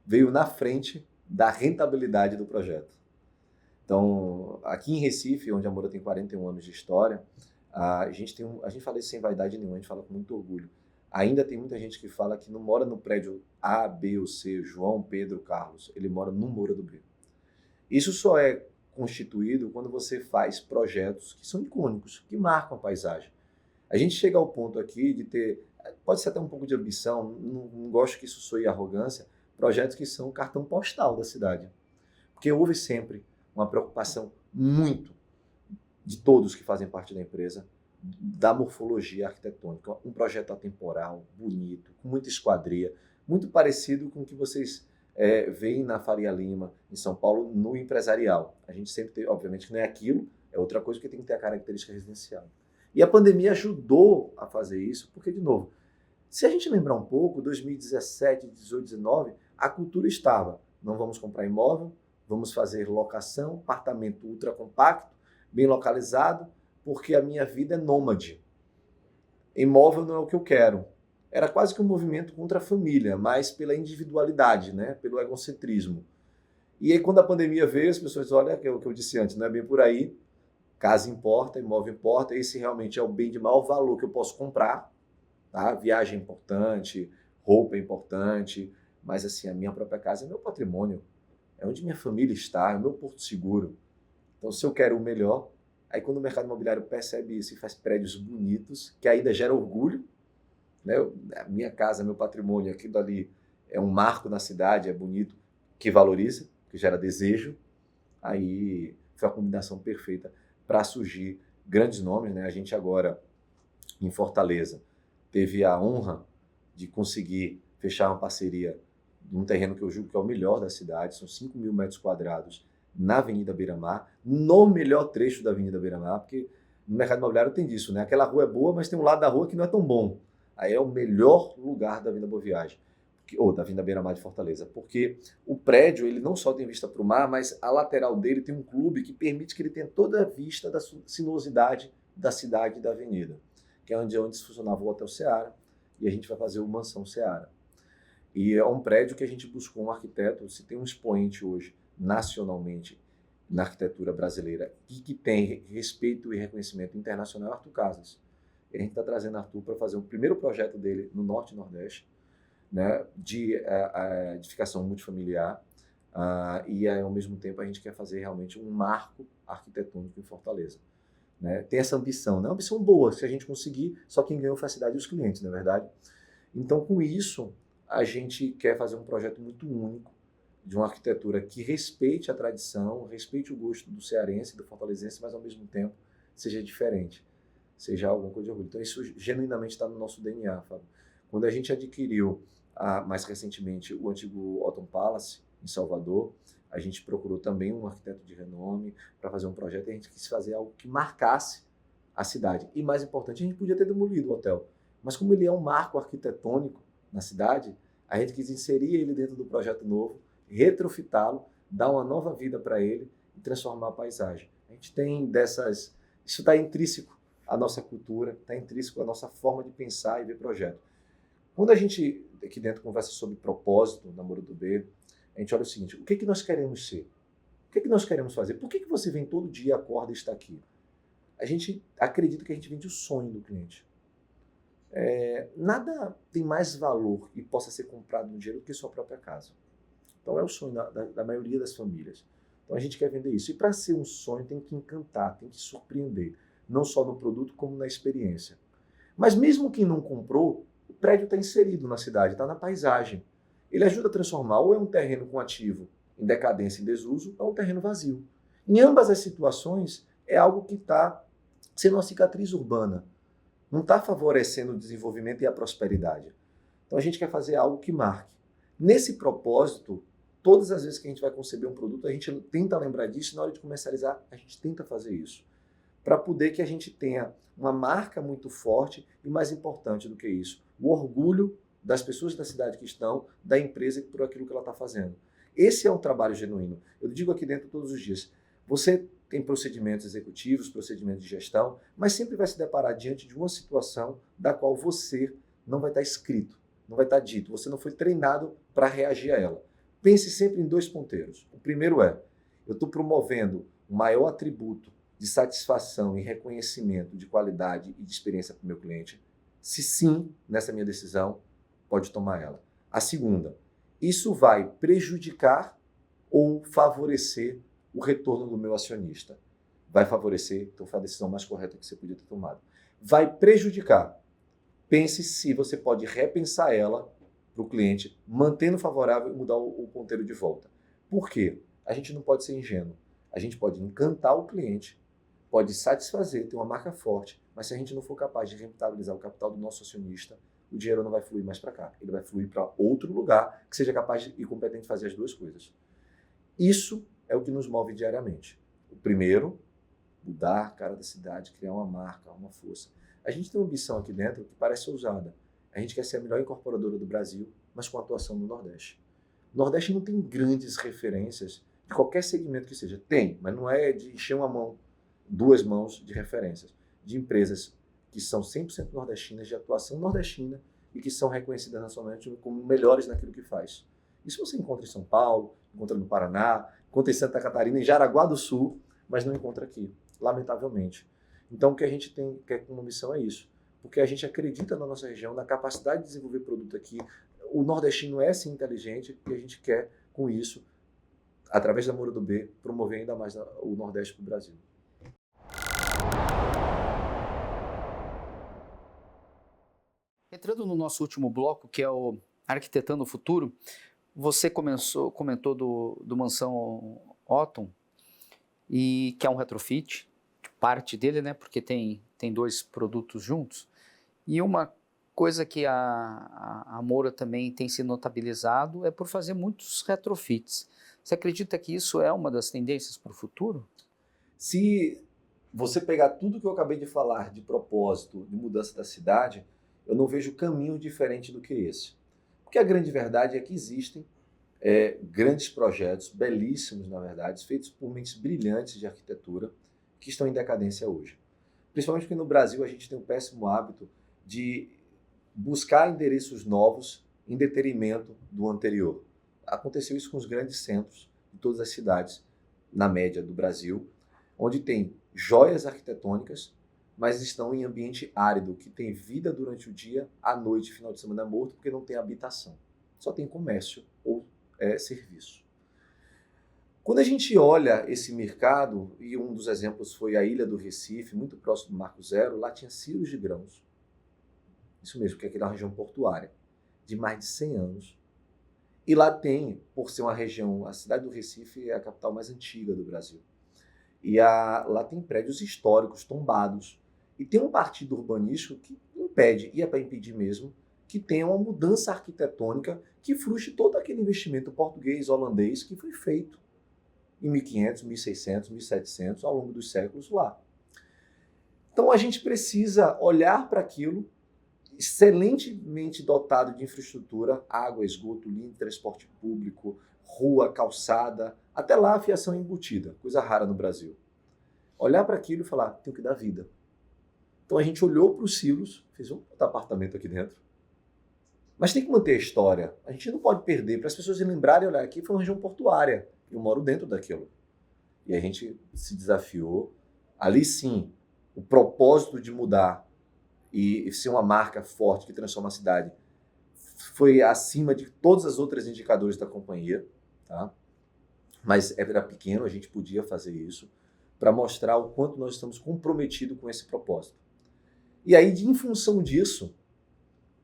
veio na frente da rentabilidade do projeto. Então, aqui em Recife, onde a Moura tem 41 anos de história, a gente fala isso sem vaidade nenhuma, a gente fala com muito orgulho. Ainda tem muita gente que fala que não mora no prédio A, B ou C, João, Pedro, Carlos, ele mora no Moura do B. Isso só é constituído quando você faz projetos que são icônicos, que marcam a paisagem. A gente chega ao ponto aqui de ter, pode ser até um pouco de ambição, não gosto que isso soe arrogância, projetos que são cartão postal da cidade. Porque houve sempre uma preocupação muito de todos que fazem parte da empresa, da morfologia arquitetônica. Um projeto atemporal, bonito, com muita esquadria, muito parecido com o que vocês veem na Faria Lima, em São Paulo, no empresarial. A gente sempre tem, obviamente que não é aquilo, é outra coisa que tem que ter a característica residencial. E a pandemia ajudou a fazer isso, porque, de novo, se a gente lembrar um pouco, 2017, 2018, 2019, a cultura estava, não vamos comprar imóvel, vamos fazer locação, apartamento ultra compacto, bem localizado, porque a minha vida é nômade. Imóvel não é o que eu quero. Era quase que um movimento contra a família, mas pela individualidade, né? Pelo egocentrismo. E aí, quando a pandemia veio, as pessoas dizem, olha, o que eu disse antes, não é bem por aí, casa importa, imóvel importa, esse realmente é o bem de maior valor que eu posso comprar, tá? Viagem é importante, roupa é importante, mas assim, a minha própria casa é meu patrimônio, é onde minha família está, é o meu porto seguro. Então, se eu quero o melhor, aí quando o mercado imobiliário percebe isso e faz prédios bonitos, que ainda gera orgulho, né? A minha casa, meu patrimônio, aquilo ali é um marco na cidade, é bonito, que valoriza, que gera desejo, aí foi a combinação perfeita para surgir grandes nomes, né? A gente agora, em Fortaleza, teve a honra de conseguir fechar uma parceria num terreno que eu julgo que é o melhor da cidade, são 5.000 metros quadrados na Avenida Beira-Mar, no melhor trecho da Avenida Beira-Mar, porque no mercado imobiliário tem disso, né? Aquela rua é boa, mas tem um lado da rua que não é tão bom. Aí é o melhor lugar da Avenida Boa Viagem, ou da Avenida Beira-Mar de Fortaleza, porque o prédio, ele não só tem vista para o mar, mas a lateral dele tem um clube que permite que ele tenha toda a vista da sinuosidade da cidade e da avenida, que é onde funcionava o Hotel Seara, e a gente vai fazer o Mansão Seara. E é um prédio que a gente buscou um arquiteto, se tem um expoente hoje, nacionalmente, na arquitetura brasileira, e que tem respeito e reconhecimento internacional, é Arthur Casas. E a gente está trazendo Arthur para fazer o primeiro projeto dele no Norte e Nordeste, né, de edificação multifamiliar, e ao mesmo tempo a gente quer fazer realmente um marco arquitetônico em Fortaleza. Né? Tem essa ambição, né? Uma ambição boa, se a gente conseguir, só quem ganhou foi a cidade e os clientes, não é verdade? Então, com isso, a gente quer fazer um projeto muito único, de uma arquitetura que respeite a tradição, respeite o gosto do cearense e do fortalezense, mas ao mesmo tempo seja diferente, seja alguma coisa de orgulho. Então isso genuinamente está no nosso DNA, Fábio. Quando a gente adquiriu mais recentemente o antigo Otton Palace, em Salvador, a gente procurou também um arquiteto de renome para fazer um projeto e a gente quis fazer algo que marcasse a cidade. E mais importante, a gente podia ter demolido o hotel, mas como ele é um marco arquitetônico na cidade, a gente quis inserir ele dentro do projeto novo, retrofitá-lo, dar uma nova vida para ele e transformar a paisagem. A gente tem dessas... Isso está intrínseco à nossa cultura, está intrínseco à nossa forma de pensar e ver projeto. Quando a gente aqui dentro conversa sobre propósito na Moura do B, a gente olha o seguinte: o que que nós queremos ser? O que que nós queremos fazer? Por que você vem todo dia, acorda e está aqui? A gente acredita que a gente vende o sonho do cliente. Nada tem mais valor e possa ser comprado no dinheiro do que sua própria casa. Então é o sonho da maioria das famílias. Então a gente quer vender isso. E para ser um sonho tem que encantar, tem que surpreender. Não só no produto, como na experiência. Mas mesmo quem não comprou, o prédio está inserido na cidade, está na paisagem. Ele ajuda a transformar ou é um terreno com ativo em decadência, em desuso, ou é um terreno vazio. Em ambas as situações, é algo que está sendo uma cicatriz urbana. Não está favorecendo o desenvolvimento e a prosperidade. Então a gente quer fazer algo que marque. Nesse propósito, todas as vezes que a gente vai conceber um produto, a gente tenta lembrar disso, e na hora de comercializar, a gente tenta fazer isso. Para poder que a gente tenha uma marca muito forte e, mais importante do que isso, o orgulho das pessoas da cidade que estão, da empresa por aquilo que ela está fazendo. Esse é um trabalho genuíno. Eu digo aqui dentro todos os dias. Você tem procedimentos executivos, procedimentos de gestão, mas sempre vai se deparar diante de uma situação da qual você não vai estar escrito, não vai estar dito, você não foi treinado para reagir a ela. Pense sempre em 2 ponteiros. O primeiro é, eu estou promovendo o maior atributo de satisfação e reconhecimento de qualidade e de experiência para o meu cliente. Se sim, nessa minha decisão, pode tomar ela. A segunda, isso vai prejudicar ou favorecer o retorno do meu acionista? Vai favorecer, então foi a decisão mais correta que você podia ter tomado. Vai prejudicar. Pense se você pode repensar ela para o cliente, mantendo favorável e mudar o ponteiro de volta. Por quê? A gente não pode ser ingênuo. A gente pode encantar o cliente, pode satisfazer, ter uma marca forte, mas se a gente não for capaz de rentabilizar o capital do nosso acionista, o dinheiro não vai fluir mais para cá. Ele vai fluir para outro lugar que seja capaz e competente de fazer as 2 coisas. Isso é o que nos move diariamente. O primeiro, mudar a cara da cidade, criar uma marca, uma força. A gente tem uma ambição aqui dentro que parece ousada. A gente quer ser a melhor incorporadora do Brasil, mas com atuação no Nordeste. O Nordeste não tem grandes referências de qualquer segmento que seja. Tem, mas não é de encher uma mão, 2 mãos de referências. De empresas que são 100% nordestinas, de atuação nordestina e que são reconhecidas nacionalmente como melhores naquilo que faz. Isso você encontra em São Paulo, encontra no Paraná, encontra em Santa Catarina, em Jaraguá do Sul, mas não encontra aqui, lamentavelmente. Então o que a gente quer como missão é isso, porque a gente acredita na nossa região, na capacidade de desenvolver produto aqui. O nordestino é sim inteligente e a gente quer, com isso, através da Moura do B, promover ainda mais o Nordeste para o Brasil. Entrando no nosso último bloco, que é o Arquitetando o Futuro, você comentou do Mansão Otton, e que é um retrofit, parte dele, né? Porque tem 2 produtos juntos. E uma coisa que a Moura também tem se notabilizado é por fazer muitos retrofits. Você acredita que isso é uma das tendências para o futuro? Se você pegar tudo que eu acabei de falar de propósito, de mudança da cidade, eu não vejo caminho diferente do que esse. Porque a grande verdade é que existem grandes projetos, belíssimos na verdade, feitos por mentes brilhantes de arquitetura, que estão em decadência hoje. Principalmente porque no Brasil a gente tem um péssimo hábito de buscar endereços novos em detrimento do anterior. Aconteceu isso com os grandes centros de todas as cidades, na média do Brasil, onde tem joias arquitetônicas, mas estão em ambiente árido, que tem vida durante o dia, à noite, final de semana morto, porque não tem habitação. Só tem comércio ou serviço. Quando a gente olha esse mercado, e um dos exemplos foi a Ilha do Recife, muito próximo do Marco Zero, lá tinha silos de grãos. Isso mesmo, que é aquela região portuária, de mais de 100 anos. E lá tem, por ser uma região, a cidade do Recife é a capital mais antiga do Brasil. E lá tem prédios históricos tombados. E tem um partido urbanístico que impede, e é para impedir mesmo, que tenha uma mudança arquitetônica que frustre todo aquele investimento português, holandês, que foi feito em 1500, 1600, 1700, ao longo dos séculos lá. Então a gente precisa olhar para aquilo, excelentemente dotado de infraestrutura, água, esgoto, linha de transporte público, rua, calçada, até lá a fiação embutida, coisa rara no Brasil. Olhar para aquilo e falar, tem que dar vida. Então a gente olhou para os silos, fez um apartamento aqui dentro, mas tem que manter a história. A gente não pode perder, para as pessoas se lembrarem, olhar aqui foi uma região portuária, eu moro dentro daquilo. E a gente se desafiou, ali sim, o propósito de mudar e ser uma marca forte que transforma a cidade foi acima de todos os outros indicadores da companhia, tá? Mas era pequeno, a gente podia fazer isso para mostrar o quanto nós estamos comprometidos com esse propósito. E aí, em função disso,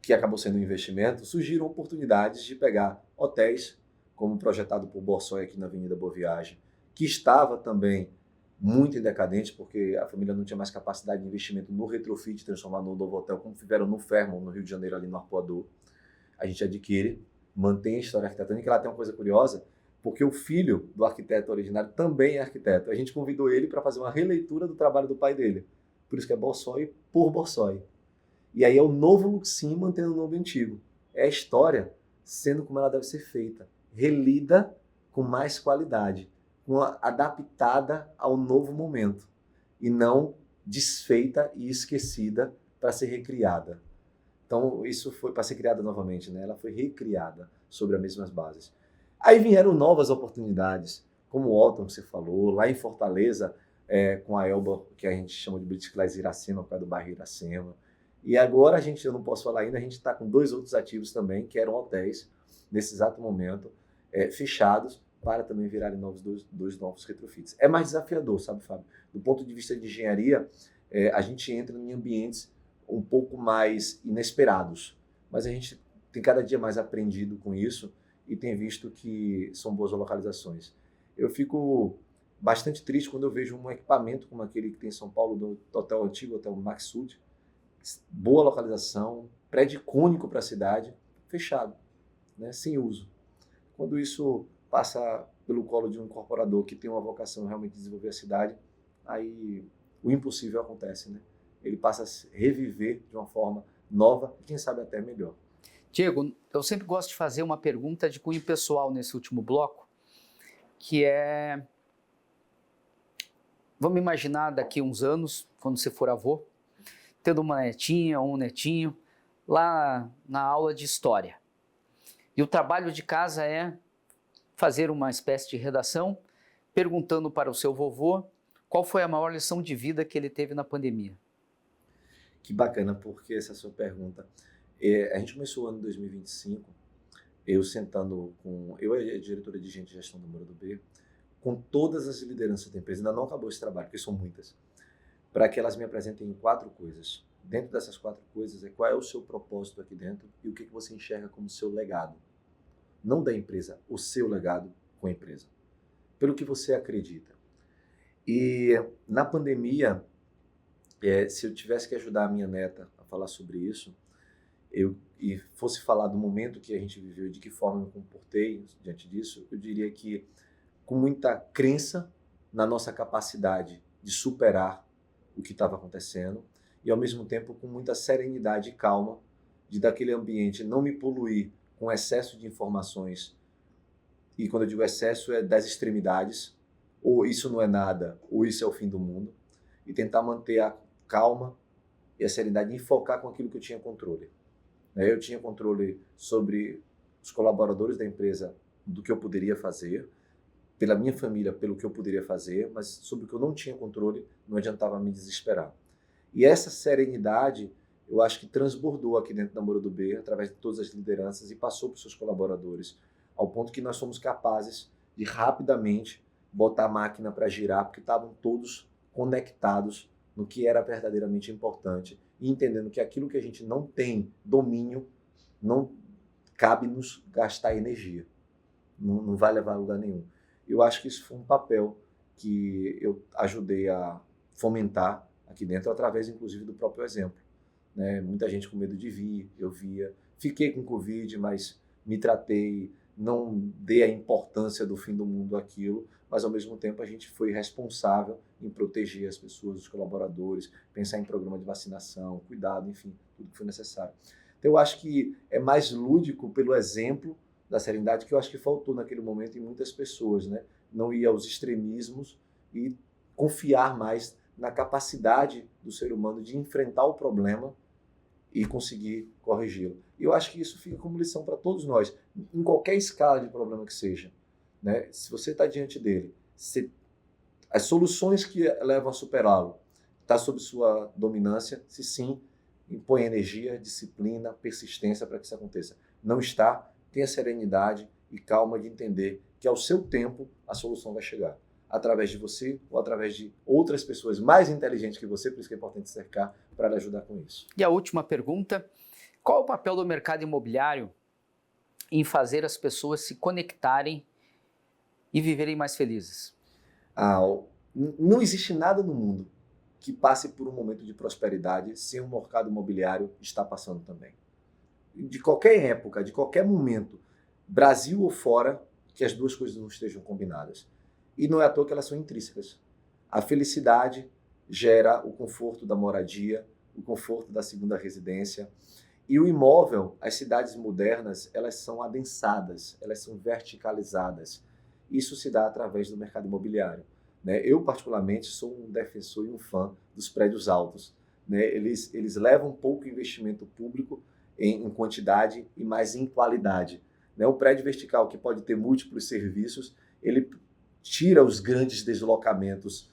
que acabou sendo um investimento, surgiram oportunidades de pegar hotéis, como projetado por Borsoi aqui na Avenida Boa Viagem, que estava também muito em decadente, porque a família não tinha mais capacidade de investimento no retrofit, transformar no novo hotel, como fizeram no Fairmont, no Rio de Janeiro, ali no Arpoador. A gente adquire, mantém a história arquitetônica, e lá tem uma coisa curiosa, porque o filho do arquiteto originário também é arquiteto. A gente convidou ele para fazer uma releitura do trabalho do pai dele. Por isso que é Borsoi por Borsoi. E aí é o novo Luxim mantendo o nome antigo. É a história sendo como ela deve ser feita, relida com mais qualidade, adaptada ao novo momento e não desfeita e esquecida para ser recriada. Então isso foi para ser criada novamente, né? Ela foi recriada sobre as mesmas bases. Aí vieram novas oportunidades, como o Alton, que você falou, lá em Fortaleza, com a Elba, que a gente chama de British Class Iracema, por causa do bairro Iracema. E agora eu não posso falar ainda, a gente está com 2 outros ativos também, que eram hotéis, nesse exato momento, fechados, para também virarem dois novos retrofits. É mais desafiador, sabe, Fábio? Do ponto de vista de engenharia, a gente entra em ambientes um pouco mais inesperados, mas a gente tem cada dia mais aprendido com isso e tem visto que são boas localizações. Eu fico bastante triste quando eu vejo um equipamento como aquele que tem em São Paulo, do hotel antigo, Hotel Maxud, boa localização, prédio icônico para a cidade, fechado, né, sem uso. Quando isso passa pelo colo de um incorporador que tem uma vocação realmente de desenvolver a cidade, aí o impossível acontece, né? Ele passa a reviver de uma forma nova e quem sabe até melhor. Diego, eu sempre gosto de fazer uma pergunta de cunho pessoal nesse último bloco, que é, vamos imaginar daqui a uns anos, quando você for avô, tendo uma netinha ou um netinho, lá na aula de história. E o trabalho de casa é fazer uma espécie de redação, perguntando para o seu vovô qual foi a maior lição de vida que ele teve na pandemia. Que bacana, porque essa é a sua pergunta. A gente começou o ano 2025, eu sentando com... Eu e a diretora de Gente e Gestão do Moura do B, com todas as lideranças da empresa, ainda não acabou esse trabalho, porque são muitas, para que elas me apresentem 4 coisas. Dentro dessas 4 coisas, qual é o seu propósito aqui dentro e o que você enxerga como seu legado. Não da empresa, o seu legado com a empresa. Pelo que você acredita. E na pandemia, se eu tivesse que ajudar a minha neta a falar sobre isso, e fosse falar do momento que a gente viveu e de que forma eu me comportei diante disso, eu diria que com muita crença na nossa capacidade de superar o que estava acontecendo e, ao mesmo tempo, com muita serenidade e calma de daquele ambiente não me poluir com excesso de informações. E quando eu digo excesso, é das extremidades, ou isso não é nada, ou isso é o fim do mundo, e tentar manter a calma e a serenidade e focar com aquilo que eu tinha controle. Eu tinha controle sobre os colaboradores da empresa, do que eu poderia fazer, pela minha família, pelo que eu poderia fazer, mas sobre o que eu não tinha controle, não adiantava me desesperar. E essa serenidade, eu acho que transbordou aqui dentro da Moura do B, através de todas as lideranças, e passou para os seus colaboradores, ao ponto que nós fomos capazes de rapidamente botar a máquina para girar, porque estavam todos conectados no que era verdadeiramente importante, e entendendo que aquilo que a gente não tem domínio, não cabe-nos gastar energia. Não vai levar a lugar nenhum. Eu acho que isso foi um papel que eu ajudei a fomentar aqui dentro, através, inclusive, do próprio exemplo. Né? Muita gente com medo de vir, eu via. Fiquei com Covid, mas me tratei, não dei a importância do fim do mundo àquilo, mas, ao mesmo tempo, a gente foi responsável em proteger as pessoas, os colaboradores, pensar em programa de vacinação, cuidado, enfim, tudo que foi necessário. Então, eu acho que é mais lúdico pelo exemplo da serenidade, que eu acho que faltou naquele momento em muitas pessoas, né? Não ir aos extremismos e confiar mais na capacidade do ser humano de enfrentar o problema e conseguir corrigi-lo. E eu acho que isso fica como lição para todos nós, em qualquer escala de problema que seja. Né? Se você está diante dele, as soluções que levam a superá-lo estão sob sua dominância, se sim, impõe energia, disciplina, persistência para que isso aconteça. Não está, tenha serenidade e calma de entender que ao seu tempo a solução vai chegar. Através de você ou através de outras pessoas mais inteligentes que você, por isso que é importante cercar para lhe ajudar com isso. E a última pergunta, qual o papel do mercado imobiliário em fazer as pessoas se conectarem e viverem mais felizes? Não existe nada no mundo que passe por um momento de prosperidade sem o mercado imobiliário estar passando também. De qualquer época, de qualquer momento, Brasil ou fora, que as duas coisas não estejam combinadas. E não é à toa que elas são intrínsecas. A felicidade gera o conforto da moradia, o conforto da segunda residência. E o imóvel, as cidades modernas, elas são adensadas, elas são verticalizadas. Isso se dá através do mercado imobiliário. Né? Eu, particularmente, sou um defensor e um fã dos prédios altos. Né? Eles levam pouco investimento público em quantidade e mais em qualidade. Né? O prédio vertical, que pode ter múltiplos serviços, ele tira os grandes deslocamentos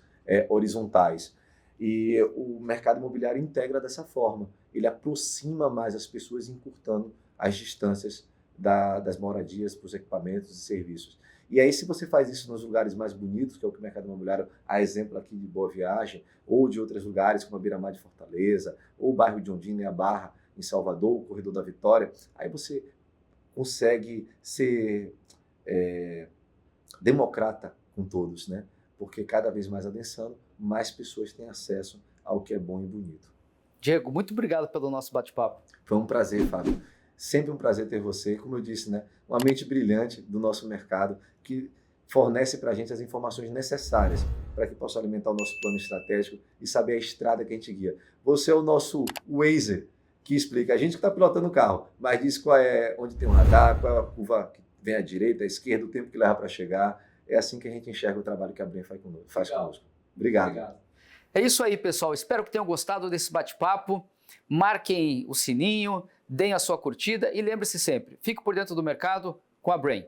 horizontais. E o mercado imobiliário integra dessa forma. Ele aproxima mais as pessoas, encurtando as distâncias das moradias para os equipamentos e serviços. E aí, se você faz isso nos lugares mais bonitos, que é o que o mercado imobiliário, a exemplo aqui de Boa Viagem, ou de outros lugares, como a Beira-Mar de Fortaleza, ou o bairro de Ondina e a Barra, em Salvador, o Corredor da Vitória, aí você consegue ser democrata com todos, né? Porque cada vez mais adensando, mais pessoas têm acesso ao que é bom e bonito. Diego, muito obrigado pelo nosso bate-papo. Foi um prazer, Fábio. Sempre um prazer ter você, como eu disse, né? Uma mente brilhante do nosso mercado que fornece para a gente as informações necessárias para que possa alimentar o nosso plano estratégico e saber a estrada que a gente guia. Você é o nosso Waze, que explica, a gente que está pilotando o carro, mas diz onde tem um radar, qual é a curva que vem à direita, à esquerda, o tempo que leva para chegar. É assim que a gente enxerga o trabalho que a Bren faz conosco. Obrigado. É isso aí, pessoal. Espero que tenham gostado desse bate-papo. Marquem o sininho, deem a sua curtida e lembre-se sempre, fique por dentro do mercado com a Bren.